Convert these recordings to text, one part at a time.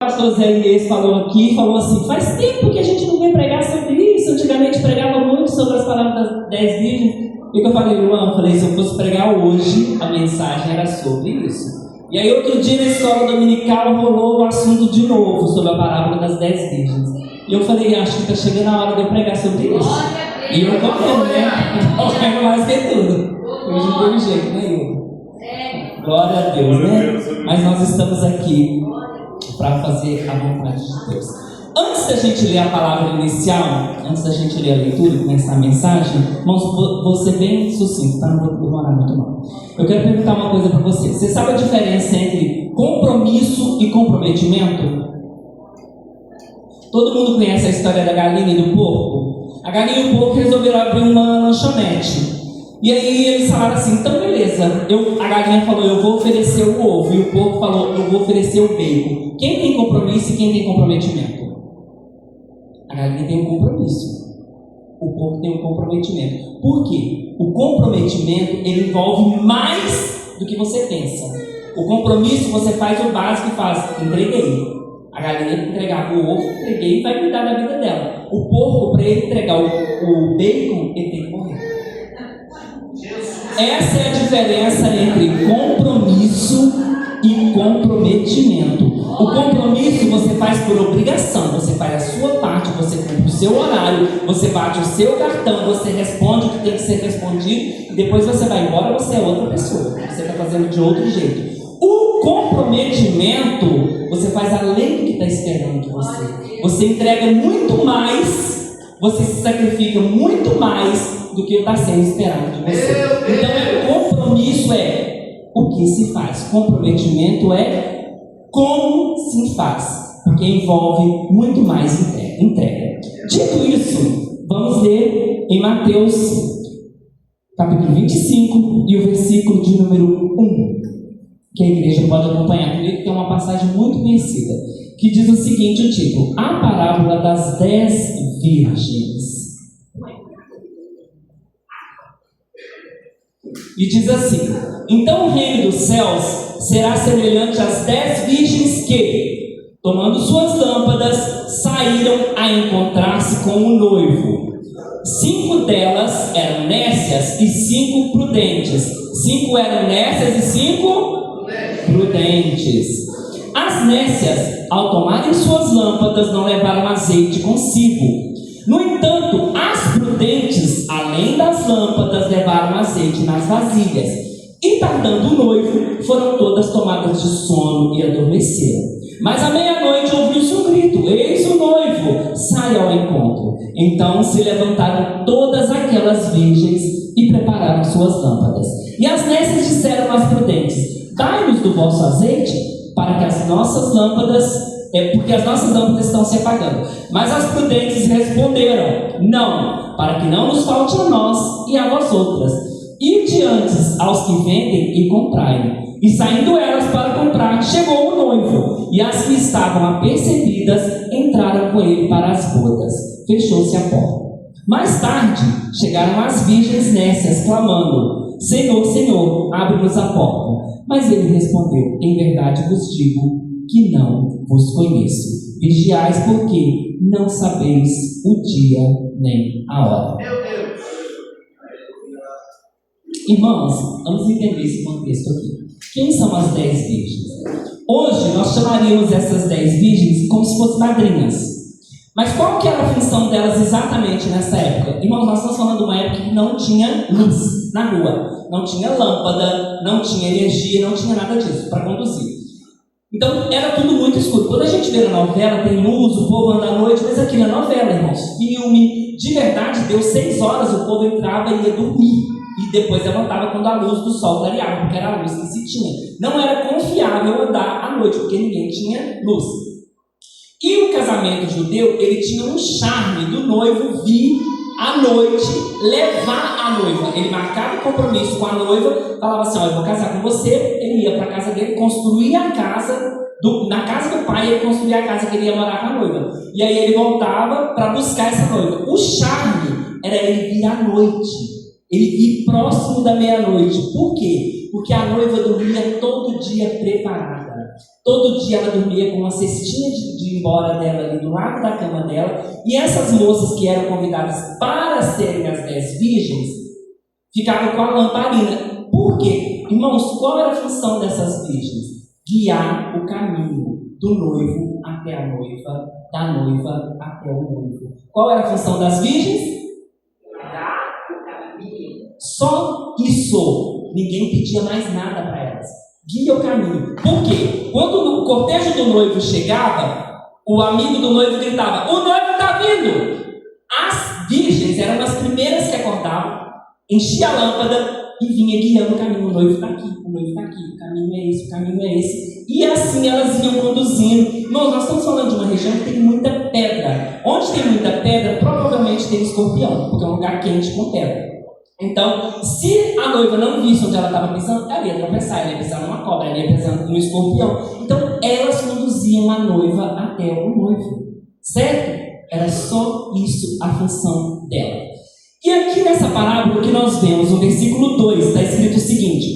pastor Zé Inês falou aqui, falou assim, faz tempo que a gente não vem pregar sobre isso, antigamente pregava muito sobre as palavras das 10 virgens. E que eu falei, Luan, se eu fosse pregar hoje, a mensagem era sobre isso. E aí outro dia na escola dominical rolou o assunto de novo, sobre a parábola das 10 virgens. E eu falei, acho que está chegando a hora de eu pregar sobre isso. E eu correndo, né? Correndo mais que tudo. Hoje não teve jeito, né, Igor? Glória a Deus, né? Mas nós estamos aqui para fazer a vontade de Deus. Antes da gente ler a palavra inicial, antes da gente ler a leitura e começar a mensagem, irmãos, vou ser bem sucinto, tá? Não vou demorar muito não. Eu quero perguntar uma coisa para você. Você sabe a diferença entre compromisso e comprometimento? Todo mundo conhece a história da galinha e do porco? A galinha e o porco resolveram abrir uma lanchonete. E aí eles falaram assim, então beleza, a galinha falou, eu vou oferecer o ovo, e o porco falou, eu vou oferecer o bacon. Quem tem compromisso e quem tem comprometimento? A galinha tem um compromisso, o porco tem um comprometimento. Por quê? O comprometimento, ele envolve mais do que você pensa. O compromisso, você faz o básico e faz, entreguei. A galinha entregava o ovo, entreguei e vai cuidar da vida dela. O porco, para ele entregar o bacon, ele tem que morrer. Essa é a diferença entre compromisso e comprometimento. O compromisso você faz por obrigação, você faz a sua parte, você cumpre o seu horário, você bate o seu cartão, você responde o que tem que ser respondido e depois você vai embora, você é outra pessoa, você está fazendo de outro jeito. O comprometimento você faz além do que está esperando de você. Você entrega muito mais, você se sacrifica muito mais do que está sendo esperado de você. Então, compromisso é o que se faz. Comprometimento é como se faz, porque envolve muito mais entrega. Dito isso, vamos ler em Mateus capítulo 25 e o versículo de número 1, que a igreja pode acompanhar comigo, que é uma passagem muito conhecida, que diz o seguinte, o título, a parábola das 10 virgens. E diz assim, então o reino dos céus será semelhante às 10 virgens que, tomando suas lâmpadas, saíram a encontrar-se com o noivo. 5 delas eram nécias e 5 prudentes. 5 eram nécias e 5 prudentes. As nécias, ao tomarem suas lâmpadas, não levaram azeite consigo. No entanto, as prudentes, além das lâmpadas, levaram azeite nas vasilhas. E tardando o noivo, foram todas tomadas de sono e adormeceram. Mas à meia-noite ouviu-se um grito, eis o noivo, sai ao encontro. Então se levantaram todas aquelas virgens e prepararam suas lâmpadas. E as nécias disseram às prudentes, dai-nos do vosso azeite, para que as nossas lâmpadas... porque as nossas lâmpadas estão se apagando. Mas as prudentes responderam, não, para que não nos falte a nós e a vós outras. Ide antes aos que vendem e comprai. E saindo elas para comprar, chegou o noivo, e as que estavam apercebidas entraram com ele para as bodas. Fechou-se a porta. Mais tarde, chegaram as virgens nécias, clamando, Senhor, Senhor, abre-nos a porta. Mas ele respondeu, em verdade vos digo, que não vos conheço. Vigiais porque não sabeis o dia nem a hora. Irmãos, vamos entender esse contexto aqui. Quem são as 10 virgens? Hoje nós chamaríamos essas 10 virgens como se fossem madrinhas. Mas qual que era a função delas exatamente nessa época? Irmãos, nós estamos falando de uma época que não tinha luz na rua. Não tinha lâmpada, não tinha energia, não tinha nada disso para conduzir. Então, era tudo muito escuro. Quando a gente vê na novela, tem luz, o povo anda à noite, mas aqui na novela, irmãos, filme, de verdade, deu 6 horas, o povo entrava e ia dormir. E depois levantava quando a luz do sol clareava, porque era a luz que se tinha. Não era confiável andar à noite, porque ninguém tinha luz. E o casamento judeu, ele tinha um charme do noivo vir à noite levar a noiva. Ele marcava o compromisso com a noiva, falava assim, eu vou casar com você. Ele ia para a casa dele, construía a casa, na casa do pai, ele construía a casa que ele ia morar com a noiva. E aí ele voltava para buscar essa noiva. O charme era ele vir à noite, ele vir próximo da meia-noite. Por quê? Porque a noiva dormia todo dia preparada. Todo dia ela dormia com uma cestinha de ir embora dela ali do lado da cama dela. E essas moças que eram convidadas para serem as 10 virgens, ficavam com a lamparina. Por quê? Irmãos, qual era a função dessas virgens? Guiar o caminho do noivo até a noiva, da noiva até o noivo. Qual era a função das virgens? Guiar o caminho. Só isso. Ninguém pedia mais nada para elas. Guia o caminho. Por quê? Quando o cortejo do noivo chegava, o amigo do noivo gritava: o noivo está vindo! As virgens eram as primeiras que acordavam, enchia a lâmpada e vinha guiando o caminho. O noivo está aqui, o noivo está aqui, o caminho é esse, o caminho é esse. E assim elas iam conduzindo. Irmãos, nós estamos falando de uma região que tem muita pedra. Onde tem muita pedra, provavelmente tem escorpião, porque é um lugar quente com pedra. Então, se a noiva não visse onde ela estava pisando, ela ia tropeçar, ela ia pisar numa cobra, ela ia pisar no escorpião. Então, elas conduziam a noiva até o noivo. Certo? Era só isso a função dela. E aqui nessa parábola que nós vemos, no versículo 2, está escrito o seguinte: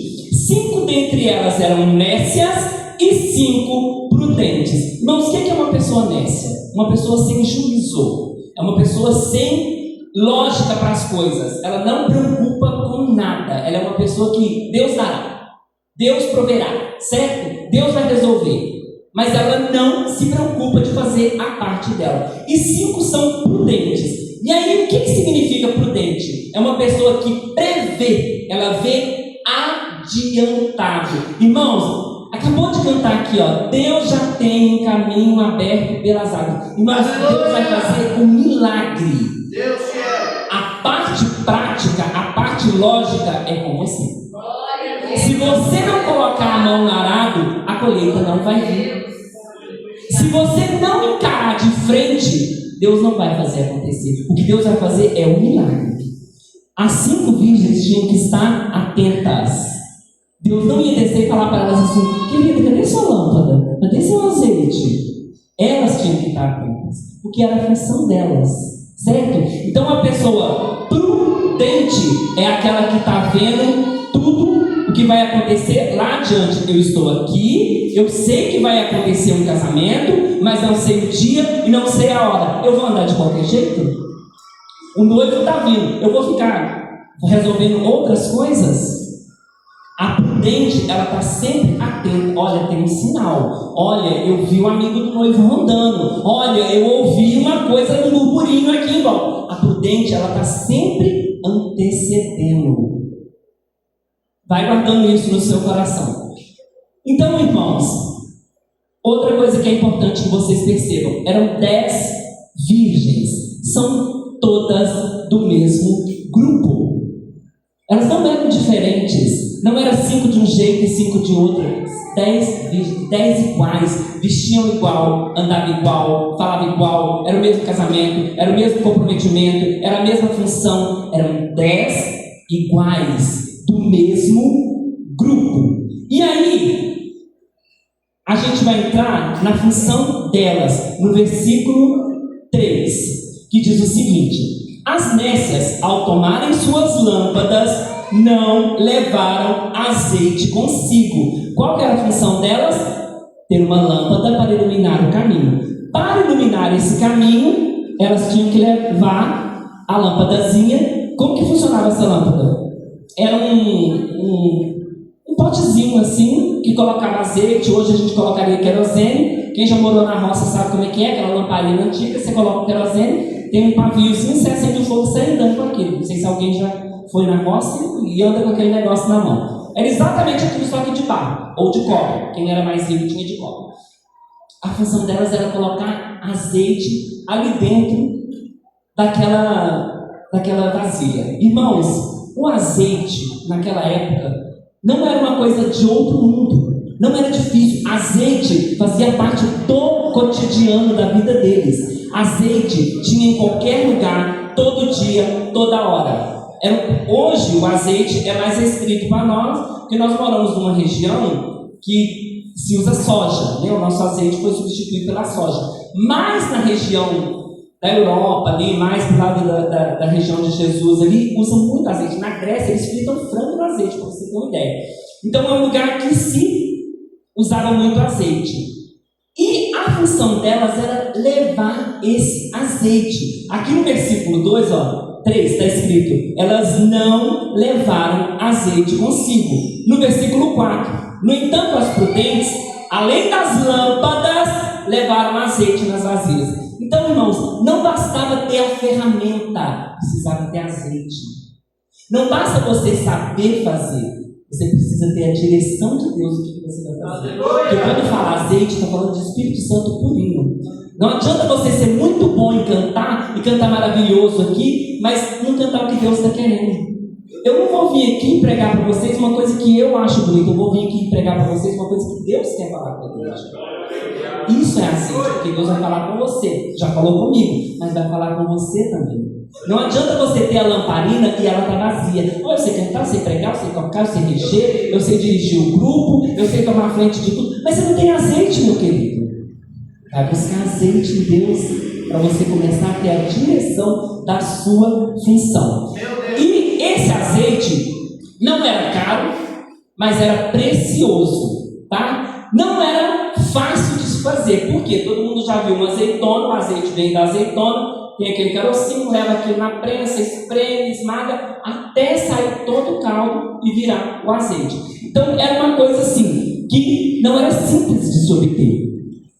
5 dentre elas eram nécias e 5 prudentes. Irmãos, o que é uma pessoa nécia? Uma pessoa sem juízo. É uma pessoa sem lógica para as coisas. Ela não preocupa com nada. Ela é uma pessoa que Deus dará, Deus proverá, certo? Deus vai resolver. Mas ela não se preocupa de fazer a parte dela. E 5 são prudentes. E aí, o que significa prudente? É uma pessoa que prevê, ela vê adiantado. Irmãos, acabou de cantar aqui, ó: Deus já tem um caminho aberto pelas águas. Irmãos, Deus vai fazer um milagre. Deus quer. A parte prática, a parte lógica é com você. Se você não colocar a mão no arado, a colheita não vai vir. Se você não encarar de frente, Deus não vai fazer acontecer. O que Deus vai fazer é um milagre. As 5 virgens tinham que estar atentas. Deus não ia descer e falar para elas assim: querida, cadê sua lâmpada? Cadê seu azeite? Elas tinham que estar atentas, porque era a função delas, certo? Então a pessoa prudente é aquela que está vendo tudo o que vai acontecer lá adiante. Eu estou aqui, eu sei que vai acontecer um casamento, mas não sei o dia e não sei a hora. Eu vou andar de qualquer jeito? O noivo está vindo, eu vou ficar resolvendo outras coisas? A prudente, ela está sempre atenta. Olha, tem um sinal. Olha, eu vi o amigo do noivo rondando. Olha, eu ouvi uma coisa no burburinho aqui em volta. A prudente, ela está sempre antecedendo. Vai guardando isso no seu coração. Então, irmãos, outra coisa que é importante que vocês percebam: eram 10 virgens. São todas do mesmo grupo. Elas não eram diferentes. Não era 5 de um jeito e 5 de outro. 10 iguais, vestiam igual, andavam igual, falavam igual, era o mesmo casamento, era o mesmo comprometimento, era a mesma função. Eram 10 iguais, do mesmo grupo. E aí, a gente vai entrar na função delas, no versículo 3, que diz o seguinte: as nécias, ao tomarem suas lâmpadas, não levaram azeite consigo. Qual que era a função delas? Ter uma lâmpada para iluminar o caminho. Para iluminar esse caminho, elas tinham que levar a lâmpadazinha. Como que funcionava essa lâmpada? Era um potezinho assim, que colocava azeite. Hoje a gente colocaria querosene. Quem já morou na roça sabe como é que é, aquela lamparina antiga. Você coloca o querosene, tem um paviozinho, você acende o fogo, você andando com aquilo. Não sei se alguém já foi na roça e anda com aquele negócio na mão. Era exatamente aquilo, só que de barro ou de cobre. Quem era mais rico tinha de cobre. A função delas era colocar azeite ali dentro daquela vasilha. Irmãos, o azeite naquela época não era uma coisa de outro mundo. Não era difícil. Azeite fazia parte do cotidiano da vida deles. Azeite tinha em qualquer lugar, todo dia, toda hora. Hoje o azeite é mais restrito para nós, porque nós moramos numa região que se usa soja, né? O nosso azeite foi substituído pela soja. Mas na região da Europa, ali, mais pro lado da região de Jesus, ali, usam muito azeite. Na Grécia, eles fritam frango no azeite, para você ter uma ideia. Então é um lugar que se usavam muito azeite. E a função delas era levar esse azeite. Aqui no versículo 2, 3, está escrito: elas não levaram azeite consigo. No versículo 4, no entanto, as prudentes, além das lâmpadas, levaram azeite nas vasilhas. Então, irmãos, não bastava ter a ferramenta, precisava ter azeite. Não basta você saber fazer, você precisa ter a direção de Deus do que você vai fazer. Porque quando fala azeite, está falando de Espírito Santo purinho. Não adianta você ser muito bom em cantar, e cantar maravilhoso aqui, mas não cantar o que Deus está querendo. Eu não vou vir aqui pregar para vocês uma coisa que eu acho bonita, eu vou vir aqui pregar para vocês uma coisa que Deus quer falar para Deus. Isso é azeite, porque Deus vai falar com você. Já falou comigo, mas vai falar com você também. Não adianta você ter a lamparina e ela está vazia. Eu sei cantar, eu sei pregar, eu sei tocar, eu sei mexer, eu sei dirigir o grupo, eu sei tomar a frente de tudo, mas você não tem azeite, meu querido. Vai buscar azeite em Deus para você começar a ter a direção da sua função. E esse azeite não era caro, mas era precioso, tá? Não era fácil de se fazer, porque todo mundo já viu uma azeitona, o azeite vem da azeitona, tem aquele carocinho, leva aquilo na prensa, espreme, esmaga, até sair todo o caldo e virar o azeite. Então era uma coisa assim, que não era simples de se obter,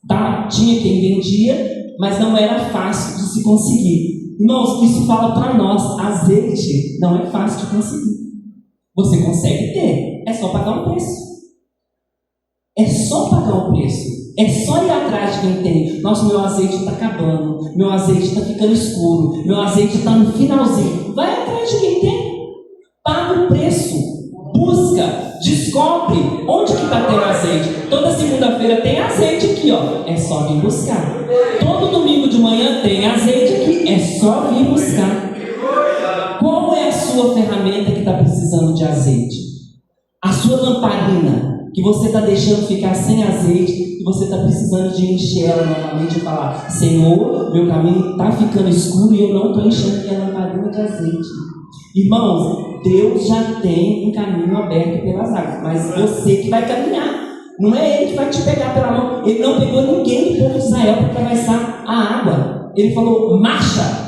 tá? Tinha quem vendia, mas não era fácil de se conseguir. Irmãos, isso fala para nós, azeite não é fácil de conseguir. Você consegue ter, é só pagar um preço. É só pagar um preço. É só ir atrás de quem tem. Nossa, meu azeite está acabando, meu azeite está ficando escuro, meu azeite está no finalzinho. Vai atrás de quem tem. Paga o preço. Busca, descobre onde que está tendo azeite. Toda segunda-feira tem azeite aqui, é só vir buscar. Todo domingo de manhã tem azeite aqui, é só vir buscar. Qual é a sua ferramenta que está precisando de azeite? A sua lamparina, que você está deixando ficar sem azeite, e você está precisando de encher ela novamente e falar: Senhor, meu caminho está ficando escuro e eu não estou enchendo minha lamparina de azeite. Irmãos, Deus já tem um caminho aberto pelas águas, mas você que vai caminhar. Não é Ele que vai te pegar pela mão. Ele não pegou ninguém do povo de Israel para atravessar a água. Ele falou: marcha.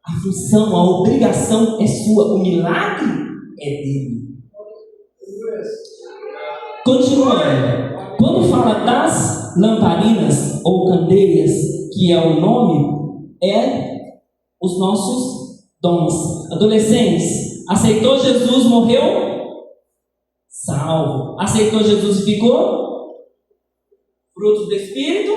A função, a obrigação é sua. O milagre é dele. Continuando. Quando fala das lamparinas ou candeias, que é o nome, é os nossos dons. Adolescentes, aceitou Jesus, morreu? Salvo. Aceitou Jesus e ficou? Frutos do Espírito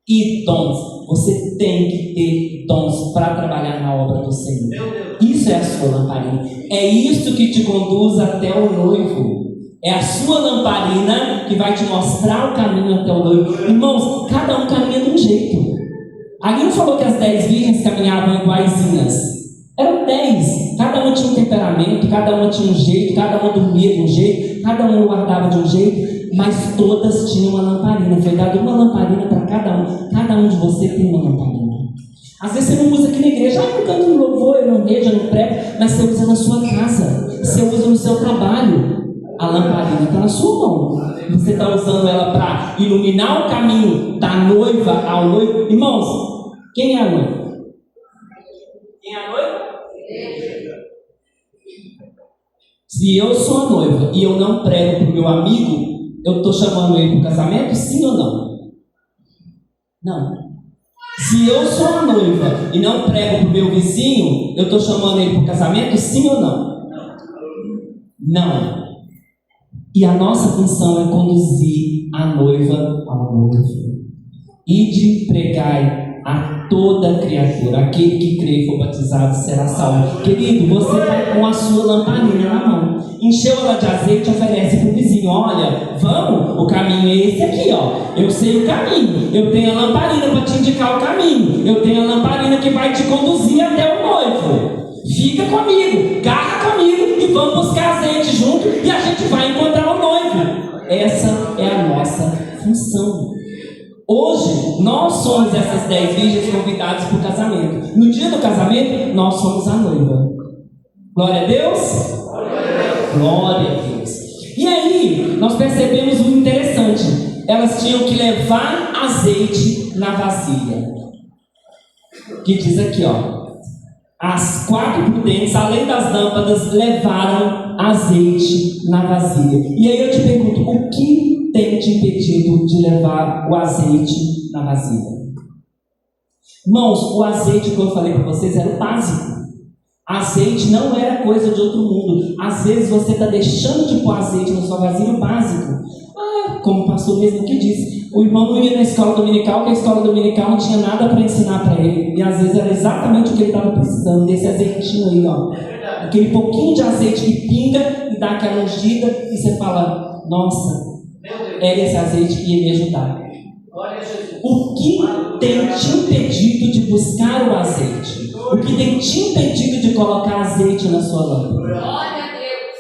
e dons. Você tem que ter dons para trabalhar na obra do Senhor. Isso é a sua lamparina. É isso que te conduz até o noivo. É a sua lamparina que vai te mostrar o caminho até o noivo. Irmãos, cada um caminha de um jeito. Ali não falou que as 10 virgens caminhavam iguaizinhas. Eram 10. Cada uma tinha um temperamento, cada uma tinha um jeito, cada uma dormia de um jeito, cada uma guardava de um jeito, mas todas tinham uma lamparina. Foi dada uma lamparina para cada um. Cada um de vocês tem uma lamparina. Às vezes você não usa aqui na igreja. Eu canto no louvor, eu não vejo, eu não prego, mas você usa na sua casa, você usa no seu trabalho. A lamparina está na sua mão. Você está usando ela para iluminar o caminho da noiva ao noivo. Irmãos, quem é a noiva? Quem é a noiva? Se eu sou a noiva e eu não prego para o meu amigo, eu estou chamando ele para o casamento? Sim ou não? Não. Se eu sou a noiva e não prego para o meu vizinho, eu estou chamando ele para o casamento? Sim ou não? Não. E a nossa função é conduzir a noiva ao noivo. Ide pregai a toda criatura. Aquele que crê e for batizado será salvo. Querido, você vai com a sua lamparina na mão. Encheu ela de azeite, oferece para o vizinho. Olha, vamos, o caminho é esse aqui, Eu sei o caminho. Eu tenho a lamparina para te indicar o caminho. Eu tenho a lamparina que vai te conduzir até o noivo. Fica comigo, garra comigo e vamos buscar azeite junto e a gente vai encontrar o noivo. Essa é a nossa função. Hoje, nós somos essas 10 virgens convidadas para o casamento. No dia do casamento, nós somos a noiva. Glória a Deus? Glória a Deus. E aí, nós percebemos o interessante. Elas tinham que levar azeite na vasilha. Que diz aqui, ó. As 4 prudentes, além das lâmpadas, levaram azeite na vasilha. E aí eu te pergunto, o que tem te impedido de levar o azeite na vasilha? Irmãos, o azeite que eu falei para vocês era o básico. Azeite não era coisa de outro mundo. Às vezes você está deixando de pôr azeite na sua vasilha, o básico. Como o pastor mesmo que disse, o irmão não ia na escola dominical, porque a escola dominical não tinha nada para ensinar para ele. E às vezes era exatamente o que ele estava precisando, desse azeitinho aí, ó. Aquele pouquinho de azeite que pinga e dá aquela ungida, e você fala, nossa, era esse azeite que ia me ajudar. O que tem te impedido de buscar o azeite? O que tem te impedido de colocar azeite na sua lâmpada? Glória a Deus.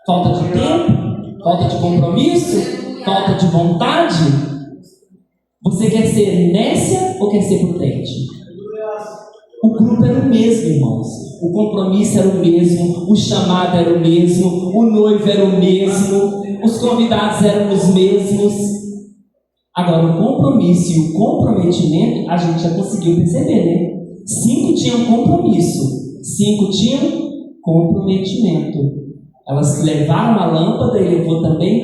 Falta de tempo? Falta de compromisso? Falta de vontade? Você quer ser nécia ou quer ser prudente? O grupo era o mesmo, irmãos. O compromisso era o mesmo, o chamado era o mesmo, o noivo era o mesmo, os convidados eram os mesmos. Agora, o compromisso e o comprometimento, a gente já conseguiu perceber, né? 5 tinham compromisso, 5 tinham comprometimento. Elas levaram a lâmpada e levou também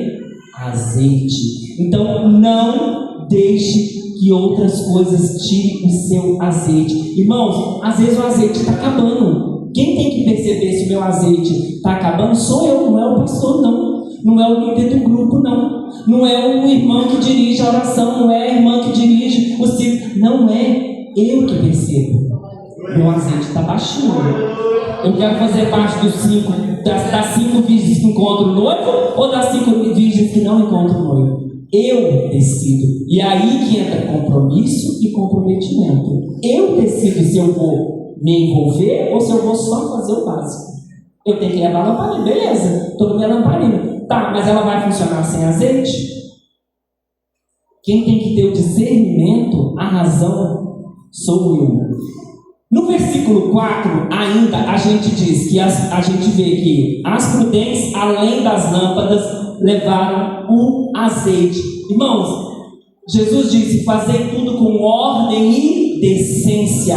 azeite. Então, não deixe que outras coisas tirem o seu azeite. Irmãos, às vezes o azeite está acabando. Quem tem que perceber se o meu azeite está acabando sou eu, não é o pastor, não. Não é o líder do grupo, não. Não é o irmão que dirige a oração, não é a irmã que dirige o ciclo. Não é eu que percebo. Meu azeite está baixinho. Eu quero fazer parte das 5 virgens que encontram o noivo ou das 5 virgens que não encontram o noivo? Eu decido. E aí que entra compromisso e comprometimento. Eu decido se eu vou me envolver ou se eu vou só fazer o básico. Eu tenho que levar a lamparina, beleza, estou com minha lamparina. Tá, mas ela vai funcionar sem azeite? Quem tem que ter o discernimento, a razão, sou eu. No versículo 4, ainda a gente diz que a gente vê que as prudentes, além das lâmpadas, levaram o azeite. Irmãos, Jesus disse: fazei tudo com ordem e decência.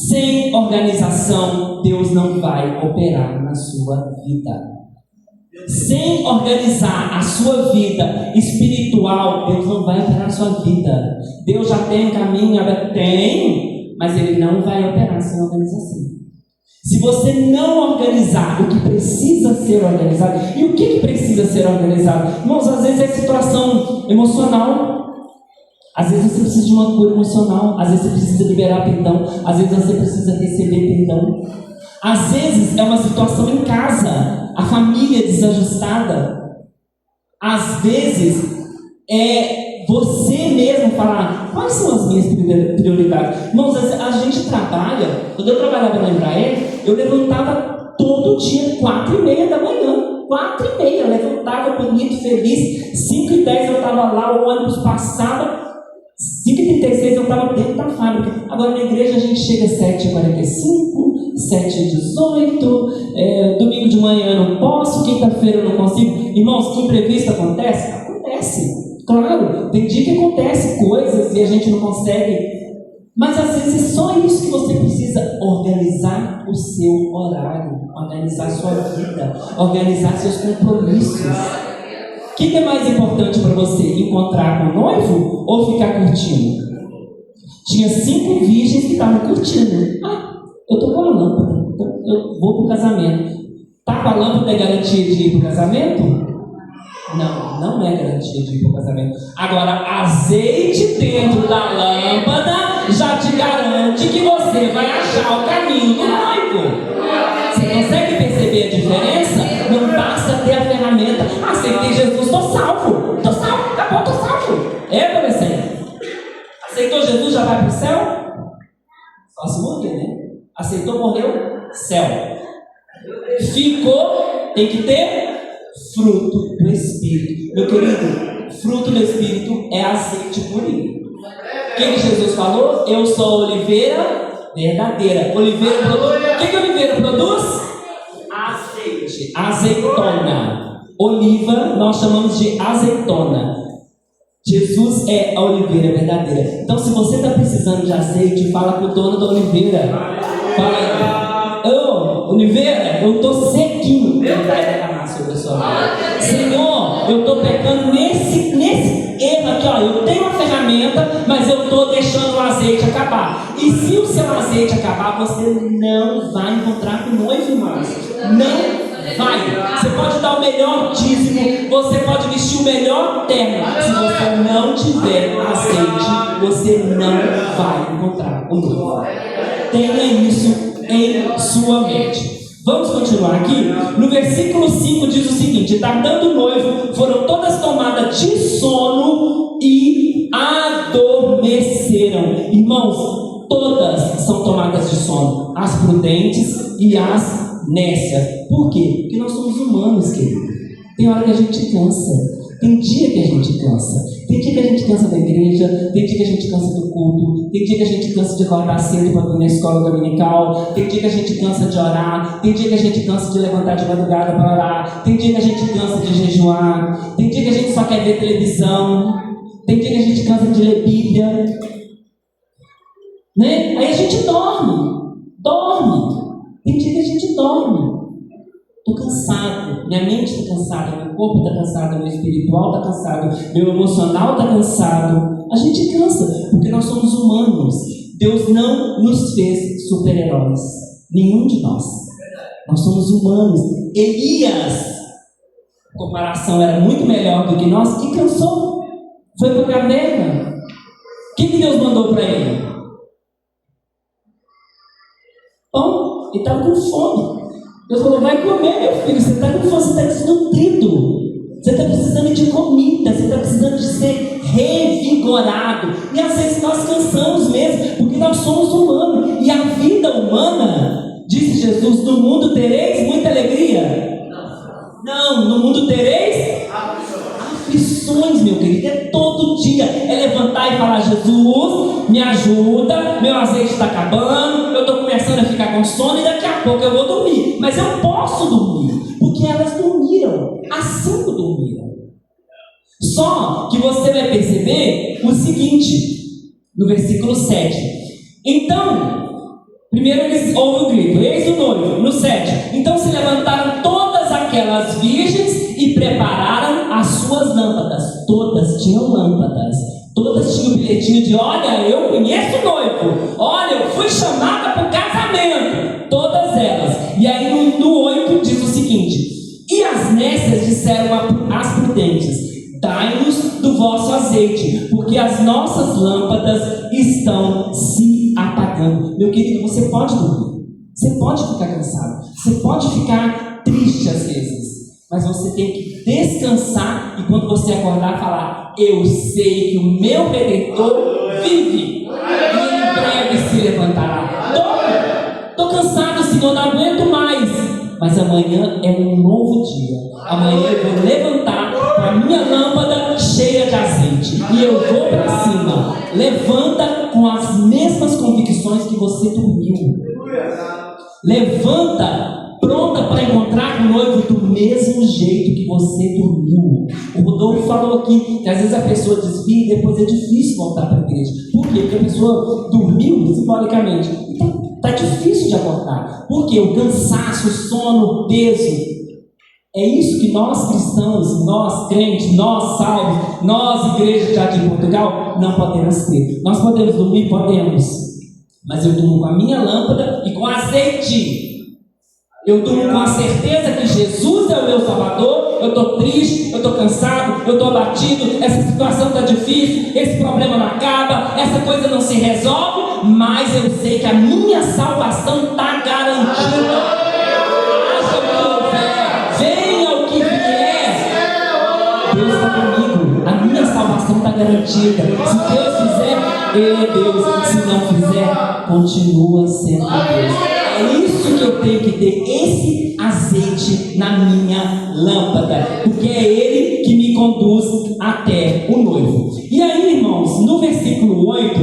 Sem organização, Deus não vai operar na sua vida. Sem organizar a sua vida espiritual, Deus não vai operar na sua vida. Deus já tem um caminho, tem, mas Ele não vai operar sem organização. Se você não organizar o que precisa ser organizado, e o que precisa ser organizado? Irmãos, às vezes é situação emocional. Às vezes você precisa de uma cura emocional, às vezes você precisa liberar perdão, às vezes você precisa receber perdão. Às vezes é uma situação em casa, a família desajustada. Às vezes é você mesmo falar: quais são as minhas prioridades? Irmãos, a gente trabalha. Quando eu trabalhava na Embraer, eu levantava todo dia 4h30 da manhã. 4h30, eu levantava bonito, feliz. 5h10 eu estava lá, o ônibus passava. 5h36 eu estava dentro da fábrica. Agora na igreja a gente chega às 7h45, 7h18, domingo de manhã eu não posso, quinta-feira eu não consigo. Irmãos, que imprevisto acontece? Acontece, claro. Tem dia que acontece coisas e a gente não consegue. Mas às vezes é só isso que você precisa: organizar o seu horário, organizar a sua vida, organizar seus compromissos. O que é mais importante para você? Encontrar com o noivo ou ficar curtindo? Tinha 5 virgens que estavam curtindo. Eu estou com a lâmpada, eu vou para o casamento. Tá com a lâmpada, é garantia de ir para o casamento? Não, não é garantia de ir para o casamento. Agora, azeite dentro da lâmpada já te garante que você vai achar o caminho do noivo. Você consegue perceber a diferença? Não basta ter a ferramenta. Aceitei Jesus, estou salvo, acabou, estou salvo. Adolescente, aceitou Jesus, já vai para o céu? Só se morrer, né? Aceitou, morreu, céu. Ficou, tem que ter fruto do Espírito. Meu querido, fruto do Espírito é azeite purinho. O que Jesus falou? Eu sou a oliveira verdadeira. Oliveira produz. O que a oliveira produz? Azeite, azeitona. Oliva nós chamamos de azeitona. Jesus é a oliveira verdadeira. Então, se você está precisando de azeite, fala com o dono da oliveira. Fala, oliveira, eu estou sequinho. Ele vai derramar sobre a sua vida. Senhor, eu estou pecando nesse erro aqui, ó. Eu tenho uma ferramenta, mas eu estou deixando o azeite acabar. E se o seu azeite acabar, você não vai encontrar com o noivo, irmãos. Não vai. Você pode dar o melhor dízimo, você pode vestir o melhor terno. Se você não tiver azeite, você não vai encontrar o noivo. Tenha isso em sua mente. Vamos continuar aqui? No versículo 5 diz o seguinte: tardando o noivo, foram todas tomadas de sono e adormeceram. Irmãos, todas são tomadas de sono, as prudentes e as nécias. Por quê? Porque nós somos humanos, querido. Tem hora que a gente cansa. Tem dia que a gente cansa. Tem dia que a gente cansa da igreja. Tem dia que a gente cansa do culto. Tem dia que a gente cansa de acordar cedo para ir na escola dominical. Tem dia que a gente cansa de orar. Tem dia que a gente cansa de levantar de madrugada para orar. Tem dia que a gente cansa de jejuar. Tem dia que a gente só quer ver televisão. Tem dia que a gente cansa de ler Bíblia, né? Aí a gente dorme. Tem dia que a gente dorme. Estou cansado, minha mente está cansada, meu corpo está cansado, meu espiritual está cansado, meu emocional está cansado. A gente cansa, porque nós somos humanos. Deus não nos fez super-heróis, nenhum de nós. Nós somos humanos. Elias, a comparação era muito melhor do que nós, que cansou, foi para a caverna. O que Deus mandou para ele? Pão. Ele estava com fome. Deus falou: vai comer, meu filho. Você está com fome, você está desnutrido. Você está precisando de comida, você está precisando de ser revigorado. E às vezes nós cansamos mesmo, porque nós somos humanos. E a vida humana, disse Jesus: no mundo tereis muita alegria. Não, no mundo tereis aflições, meu querido. É todo dia. É levantar e falar: Jesus, me ajuda, meu azeite está acabando, eu estou começando a ficar com sono e daqui a pouco eu vou dormir. Mas eu posso dormir, porque elas dormiram, as 5 dormiram. Só que você vai perceber o seguinte, no versículo 7. Então, primeiro eles ouvem o grito: eis o noivo. No 7, então se levantaram todas aquelas virgens e prepararam as suas lâmpadas. Todas tinham lâmpadas. Todas tinham o bilhetinho de: olha, eu conheço o noivo. Olha, eu fui chamada para o casamento. Todas elas. E aí no 8 diz o seguinte: e as nécias disseram às prudentes: dai-nos do vosso azeite, porque as nossas lâmpadas estão se apagando. Meu querido, você pode dormir. Você pode ficar cansado. Você pode ficar triste às vezes. Mas você tem que descansar e quando você acordar falar: eu sei que o meu Redentor vive e em breve se levantará. Estou cansado, Senhor, não aguento mais. Mas amanhã é um novo dia. Amanhã eu vou levantar com a minha lâmpada cheia de azeite e eu vou para cima. Levanta com as mesmas convicções que você dormiu. Levanta pronta para encontrar com o noivo do mesmo jeito que você dormiu. O Rodolfo falou aqui que às vezes a pessoa desvia e depois é difícil voltar para a igreja. Por quê? Porque a pessoa dormiu simbolicamente. Então está difícil de acordar. Por quê? O cansaço, o sono, o peso. É isso que nós cristãos, nós crentes, nós salvos, nós igreja de Jardim Portugal, não podemos ter. Nós podemos dormir? Podemos. Mas eu durmo com a minha lâmpada e com azeite. Eu durmo com a certeza que Jesus é o meu Salvador. Eu estou triste, eu estou cansado, eu estou abatido, essa situação está difícil, esse problema não acaba, essa coisa não se resolve, mas eu sei que a minha salvação está garantida. Venha o que vier, Deus está comigo, a minha salvação está garantida. Se Deus fizer, Ele é Deus, se não fizer, continua sendo Deus. É isso que eu tenho que ter, esse azeite na minha lâmpada, porque é Ele que me conduz até o noivo. E aí, irmãos, no versículo 8,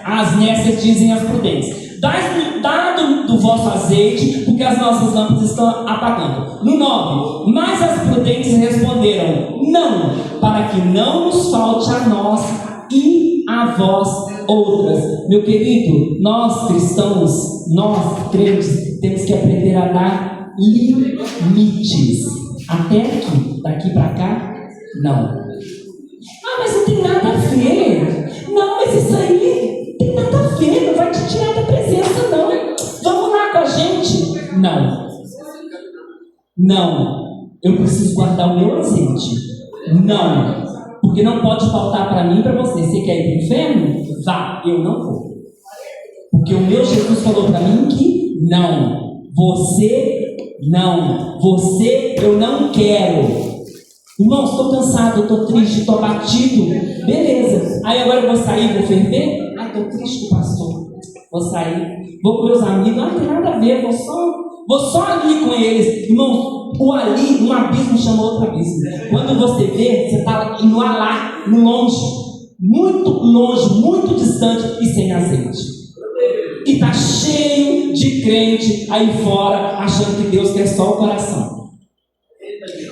as nécias dizem às prudentes: Dá do vosso azeite, porque as nossas lâmpadas estão apagando. No 9, mas as prudentes responderam: não, para que não nos falte a nós e a vós outras. Meu querido, nós cristãos, nós crentes, temos que aprender a dar limites. Até aqui, daqui para cá, não. Mas não tem nada a ver. Não, mas isso aí tem nada a ver, não vai te tirar da presença, não. Vamos lá com a gente. Não. Não. Eu preciso guardar o meu azeite. Não. Porque não pode faltar para mim e para você. Você quer ir para o inferno? Vá. Eu não vou. Porque o meu Jesus falou para mim que não. Você não. Você eu não quero. Irmão, estou cansado, estou triste, estou abatido. Beleza. Aí agora eu vou sair, vou ferver? Ai, estou triste, pastor. Vou sair, vou com meus amigos. Não tem nada a ver, vou só ali com eles. Irmão, o ali, um abismo chama outro abismo. Quando você vê, você está indo lá, no longe, muito distante e sem azeite. E está cheio de crente aí fora, achando que Deus quer só o coração.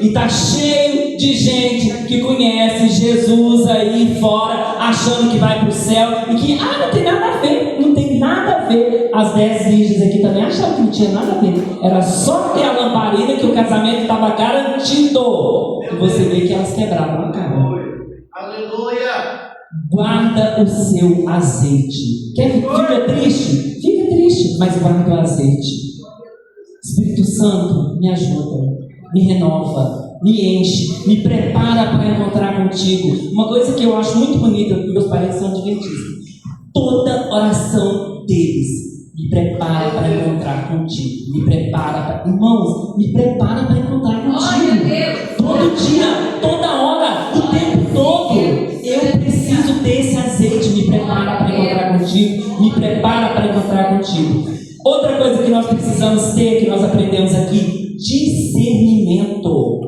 E está cheio de gente que conhece Jesus aí fora, achando que vai para o céu e que, não tem nada a ver, não tem nada a ver. As 10 virgens aqui também achavam que não tinha nada a ver, era só ter a lamparina que o casamento estava garantido. E você vê que elas quebraram a cara. Aleluia! Guarda o seu azeite. Fica triste? Fica triste, mas guarda o azeite. Espírito Santo, me ajuda. Me renova, me enche, me prepara para encontrar contigo. Uma coisa que eu acho muito bonita, meus parentes são adventistas. Toda oração deles me prepara para encontrar contigo. Me prepara para... Irmãos, me prepara para encontrar contigo. Todo dia, toda hora, o tempo todo. Eu preciso ter esse azeite. Me prepara para encontrar contigo. Me prepara para encontrar contigo. Outra coisa que nós precisamos ter, que nós aprendemos aqui: discernimento.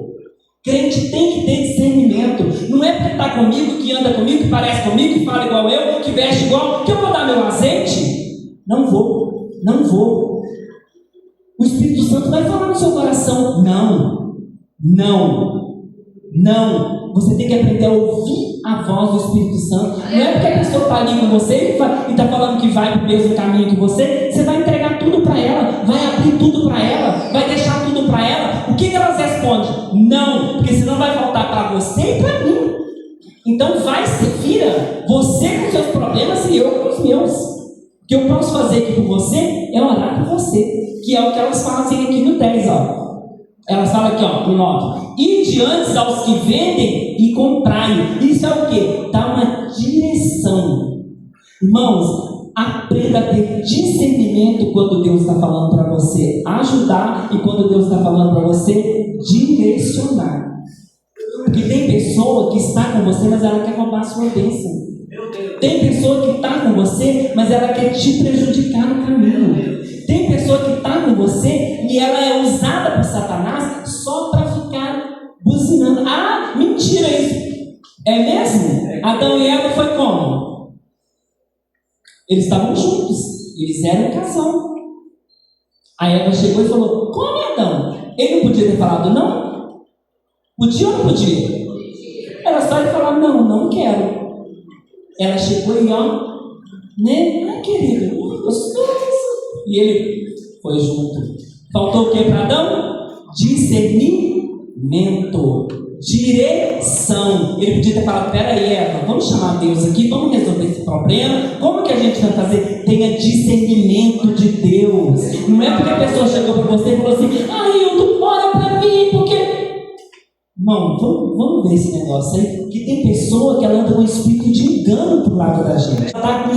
Crente tem que ter discernimento. Não é porque está comigo, que anda comigo, que parece comigo, que fala igual eu, que veste igual, que eu vou dar meu azeite. Não vou. O Espírito Santo vai falar no seu coração: não. Você tem que aprender a ouvir a voz do Espírito Santo. Não é porque a pessoa está ali com você e está falando que vai para o mesmo caminho que você vai entregar tudo para ela, vai abrir tudo para ela, vai deixar tudo para ela. O que elas respondem? Não, porque senão vai faltar para você e para mim. Então se vira, você com seus problemas e eu com os meus. O que eu posso fazer aqui por você é orar por você, que é o que elas fazem aqui no 10, ó. Elas falam aqui, no 9: e diante aos que vendem e comprai. Isso é o quê? Dá uma direção. Irmãos, aprenda a ter discernimento quando Deus está falando para você ajudar e quando Deus está falando para você direcionar. Porque tem pessoa que está com você, mas ela quer roubar a sua bênção. Tem pessoa que está com você, mas ela quer te prejudicar no caminho. Tem pessoa que está com você e ela é usada por Satanás só para ficar buzinando. Mentira isso. É mesmo? Adão e Eva foi como? Eles estavam juntos. Eles eram um casal. A Eva chegou e falou: come, Adão. Ele não podia ter falado não? Podia ou não podia? Ela só ia falar: não quero. Ela chegou e né, querido, gostoso. E ele foi junto. Faltou o que para Adão? Discernimento, direção. Ele podia ter falado: peraí, Eva, vamos chamar Deus aqui, vamos resolver esse problema. Como que a gente vai fazer? Tenha discernimento de Deus. Não é porque a pessoa chegou para você e falou assim: Hilton, ora para mim, porque... Irmão, vamos ver esse negócio aí. Que tem pessoa que ela anda com um espírito de engano pro lado da gente. Ela está com